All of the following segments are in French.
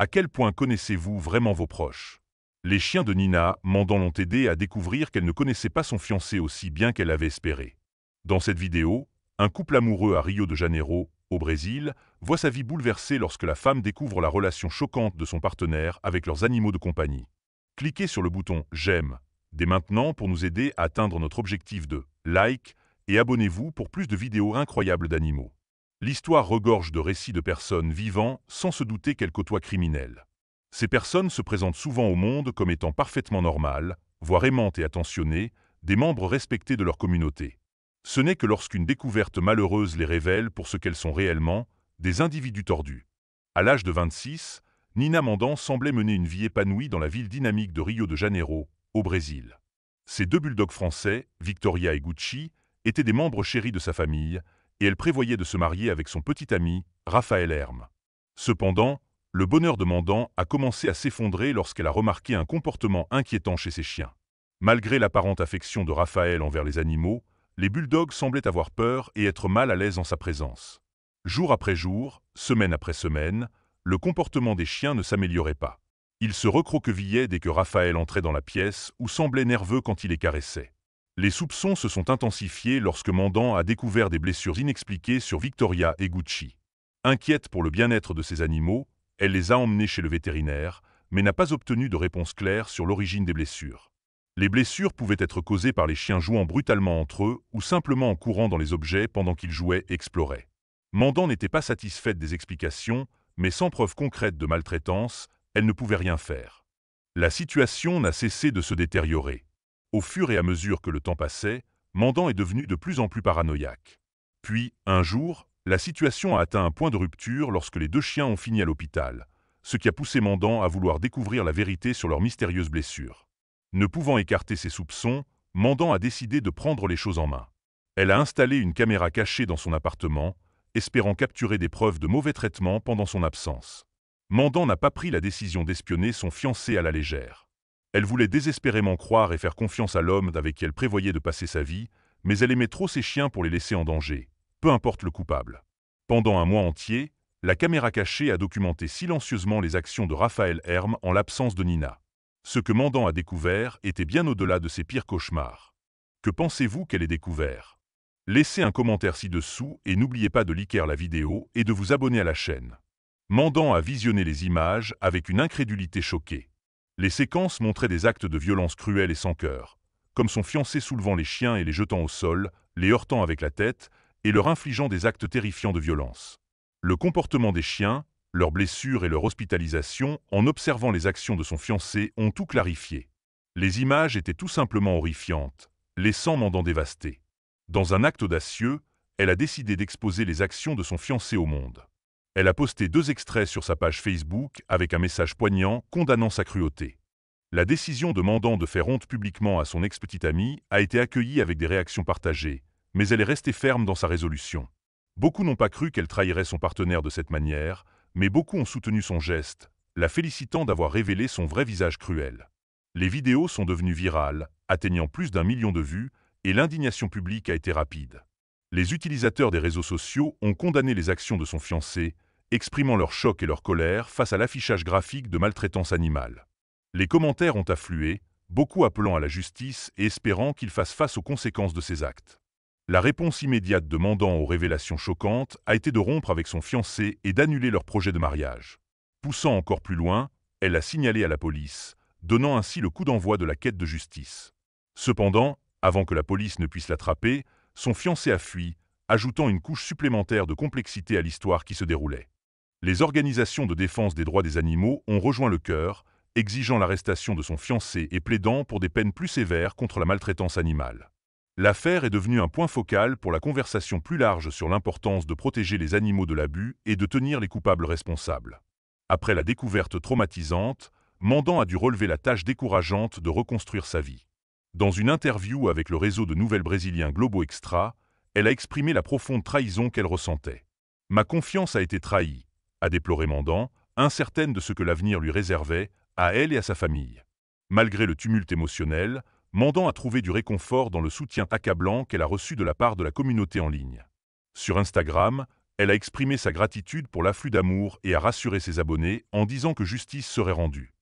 À quel point connaissez-vous vraiment vos proches? Les chiens de Nina, Mandan l'ont aidé à découvrir qu'elle ne connaissait pas son fiancé aussi bien qu'elle l'avait espéré. Dans cette vidéo, un couple amoureux à Rio de Janeiro, au Brésil, voit sa vie bouleversée lorsque la femme découvre la relation choquante de son partenaire avec leurs animaux de compagnie. Cliquez sur le bouton « J'aime » dès maintenant pour nous aider à atteindre notre objectif de like et abonnez-vous pour plus de vidéos incroyables d'animaux. L'histoire regorge de récits de personnes vivant sans se douter qu'elles côtoient criminels. Ces personnes se présentent souvent au monde comme étant parfaitement normales, voire aimantes et attentionnées, des membres respectés de leur communauté. Ce n'est que lorsqu'une découverte malheureuse les révèle pour ce qu'elles sont réellement, des individus tordus. À l'âge de 26, Nina Mandan semblait mener une vie épanouie dans la ville dynamique de Rio de Janeiro, au Brésil. Ses deux bulldogs français, Victoria et Gucci, étaient des membres chéris de sa famille, et elle prévoyait de se marier avec son petit ami, Raphaël Herm. Cependant, le bonheur de Mandan a commencé à s'effondrer lorsqu'elle a remarqué un comportement inquiétant chez ses chiens. Malgré l'apparente affection de Raphaël envers les animaux, les bulldogs semblaient avoir peur et être mal à l'aise en sa présence. Jour après jour, semaine après semaine, le comportement des chiens ne s'améliorait pas. Ils se recroquevillaient dès que Raphaël entrait dans la pièce ou semblaient nerveux quand il les caressait. Les soupçons se sont intensifiés lorsque Mandan a découvert des blessures inexpliquées sur Victoria et Gucci. Inquiète pour le bien-être de ses animaux, elle les a emmenés chez le vétérinaire, mais n'a pas obtenu de réponse claire sur l'origine des blessures. Les blessures pouvaient être causées par les chiens jouant brutalement entre eux ou simplement en courant dans les objets pendant qu'ils jouaient et exploraient. Mandan n'était pas satisfaite des explications, mais sans preuve concrète de maltraitance, elle ne pouvait rien faire. La situation n'a cessé de se détériorer. Au fur et à mesure que le temps passait, Mandan est devenu de plus en plus paranoïaque. Puis, un jour, la situation a atteint un point de rupture lorsque les deux chiens ont fini à l'hôpital, ce qui a poussé Mandan à vouloir découvrir la vérité sur leurs mystérieuses blessures. Ne pouvant écarter ses soupçons, Mandan a décidé de prendre les choses en main. Elle a installé une caméra cachée dans son appartement, espérant capturer des preuves de mauvais traitement pendant son absence. Mandan n'a pas pris la décision d'espionner son fiancé à la légère. Elle voulait désespérément croire et faire confiance à l'homme avec qui elle prévoyait de passer sa vie, mais elle aimait trop ses chiens pour les laisser en danger, peu importe le coupable. Pendant un mois entier, la caméra cachée a documenté silencieusement les actions de Raphaël Herm en l'absence de Nina. Ce que Mandan a découvert était bien au-delà de ses pires cauchemars. Que pensez-vous qu'elle ait découvert? Laissez un commentaire ci-dessous et n'oubliez pas de liker la vidéo et de vous abonner à la chaîne. Mandan a visionné les images avec une incrédulité choquée. Les séquences montraient des actes de violence cruels et sans cœur, comme son fiancé soulevant les chiens et les jetant au sol, les heurtant avec la tête et leur infligeant des actes terrifiants de violence. Le comportement des chiens, leurs blessures et leur hospitalisation, en observant les actions de son fiancé, ont tout clarifié. Les images étaient tout simplement horrifiantes, laissant Mandan dévasté. Dans un acte audacieux, elle a décidé d'exposer les actions de son fiancé au monde. Elle a posté 2 extraits sur sa page Facebook avec un message poignant condamnant sa cruauté. La décision de Mandan de faire honte publiquement à son ex-petite amie a été accueillie avec des réactions partagées, mais elle est restée ferme dans sa résolution. Beaucoup n'ont pas cru qu'elle trahirait son partenaire de cette manière, mais beaucoup ont soutenu son geste, la félicitant d'avoir révélé son vrai visage cruel. Les vidéos sont devenues virales, atteignant plus d'1 million de vues, et l'indignation publique a été rapide. Les utilisateurs des réseaux sociaux ont condamné les actions de son fiancé, exprimant leur choc et leur colère face à l'affichage graphique de maltraitance animale. Les commentaires ont afflué, beaucoup appelant à la justice et espérant qu'il fasse face aux conséquences de ses actes. La réponse immédiate de Mandan aux révélations choquantes a été de rompre avec son fiancé et d'annuler leur projet de mariage. Poussant encore plus loin, elle a signalé à la police, donnant ainsi le coup d'envoi de la quête de justice. Cependant, avant que la police ne puisse l'attraper, son fiancé a fui, ajoutant une couche supplémentaire de complexité à l'histoire qui se déroulait. Les organisations de défense des droits des animaux ont rejoint le chœur, exigeant l'arrestation de son fiancé et plaidant pour des peines plus sévères contre la maltraitance animale. L'affaire est devenue un point focal pour la conversation plus large sur l'importance de protéger les animaux de l'abus et de tenir les coupables responsables. Après la découverte traumatisante, Mandan a dû relever la tâche décourageante de reconstruire sa vie. Dans une interview avec le réseau de nouvelles brésiliens Globo Extra, elle a exprimé la profonde trahison qu'elle ressentait. « Ma confiance a été trahie », a déploré Mandan, incertaine de ce que l'avenir lui réservait, à elle et à sa famille. Malgré le tumulte émotionnel, Mandan a trouvé du réconfort dans le soutien accablant qu'elle a reçu de la part de la communauté en ligne. Sur Instagram, Elle a exprimé sa gratitude pour l'afflux d'amour et a rassuré ses abonnés en disant que justice serait rendue.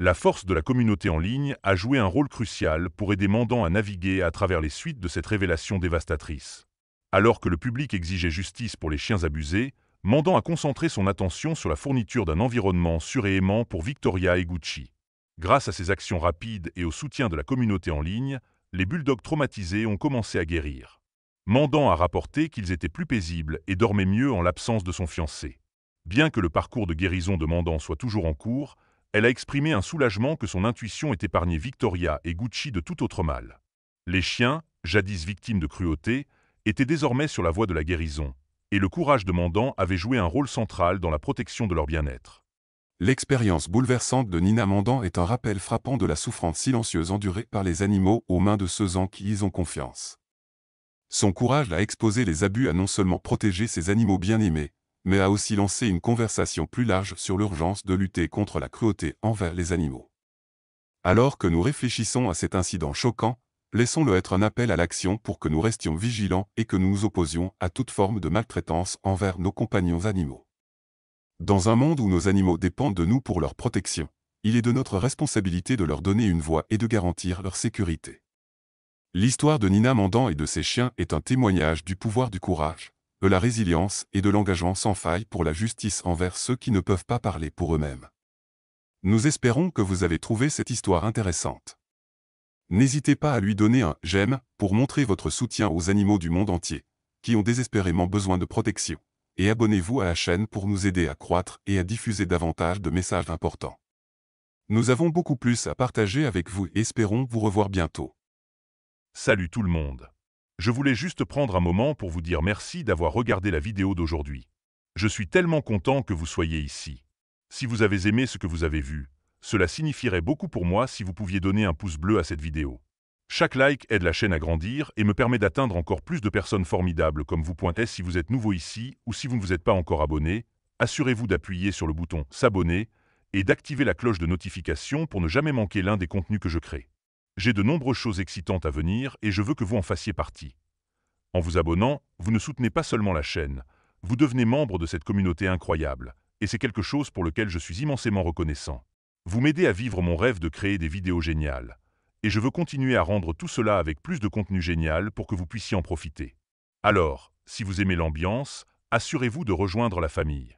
La force de la communauté en ligne a joué un rôle crucial pour aider Mandan à naviguer à travers les suites de cette révélation dévastatrice. Alors que le public exigeait justice pour les chiens abusés, Mandan a concentré son attention sur la fourniture d'un environnement sûr et aimant pour Victoria et Gucci. Grâce à ses actions rapides et au soutien de la communauté en ligne, les bulldogs traumatisés ont commencé à guérir. Mandan a rapporté qu'ils étaient plus paisibles et dormaient mieux en l'absence de son fiancé. Bien que le parcours de guérison de Mandan soit toujours en cours, elle a exprimé un soulagement que son intuition ait épargné Victoria et Gucci de tout autre mal. Les chiens, jadis victimes de cruauté, étaient désormais sur la voie de la guérison, et le courage de Mandan avait joué un rôle central dans la protection de leur bien-être. L'expérience bouleversante de Nina Mandan est un rappel frappant de la souffrance silencieuse endurée par les animaux aux mains de ceux en qui ils ont confiance. Son courage a exposé les abus à non seulement protéger ses animaux bien-aimés, mais a aussi lancé une conversation plus large sur l'urgence de lutter contre la cruauté envers les animaux. Alors que nous réfléchissons à cet incident choquant, laissons-le être un appel à l'action pour que nous restions vigilants et que nous nous opposions à toute forme de maltraitance envers nos compagnons animaux. Dans un monde où nos animaux dépendent de nous pour leur protection, il est de notre responsabilité de leur donner une voix et de garantir leur sécurité. L'histoire de Nina Mandan et de ses chiens est un témoignage du pouvoir du courage, de la résilience et de l'engagement sans faille pour la justice envers ceux qui ne peuvent pas parler pour eux-mêmes. Nous espérons que vous avez trouvé cette histoire intéressante. N'hésitez pas à lui donner un « j'aime » pour montrer votre soutien aux animaux du monde entier, qui ont désespérément besoin de protection, et abonnez-vous à la chaîne pour nous aider à croître et à diffuser davantage de messages importants. Nous avons beaucoup plus à partager avec vous et espérons vous revoir bientôt. Salut tout le monde! Je voulais juste prendre un moment pour vous dire merci d'avoir regardé la vidéo d'aujourd'hui. Je suis tellement content que vous soyez ici. Si vous avez aimé ce que vous avez vu, cela signifierait beaucoup pour moi si vous pouviez donner un pouce bleu à cette vidéo. Chaque like aide la chaîne à grandir et me permet d'atteindre encore plus de personnes formidables comme vous. Si vous êtes nouveau ici ou si vous ne vous êtes pas encore abonné, assurez-vous d'appuyer sur le bouton « S'abonner » et d'activer la cloche de notification pour ne jamais manquer l'un des contenus que je crée. J'ai de nombreuses choses excitantes à venir et je veux que vous en fassiez partie. En vous abonnant, vous ne soutenez pas seulement la chaîne, vous devenez membre de cette communauté incroyable, et c'est quelque chose pour lequel je suis immensément reconnaissant. Vous m'aidez à vivre mon rêve de créer des vidéos géniales, et je veux continuer à rendre tout cela avec plus de contenu génial pour que vous puissiez en profiter. Alors, si vous aimez l'ambiance, assurez-vous de rejoindre la famille.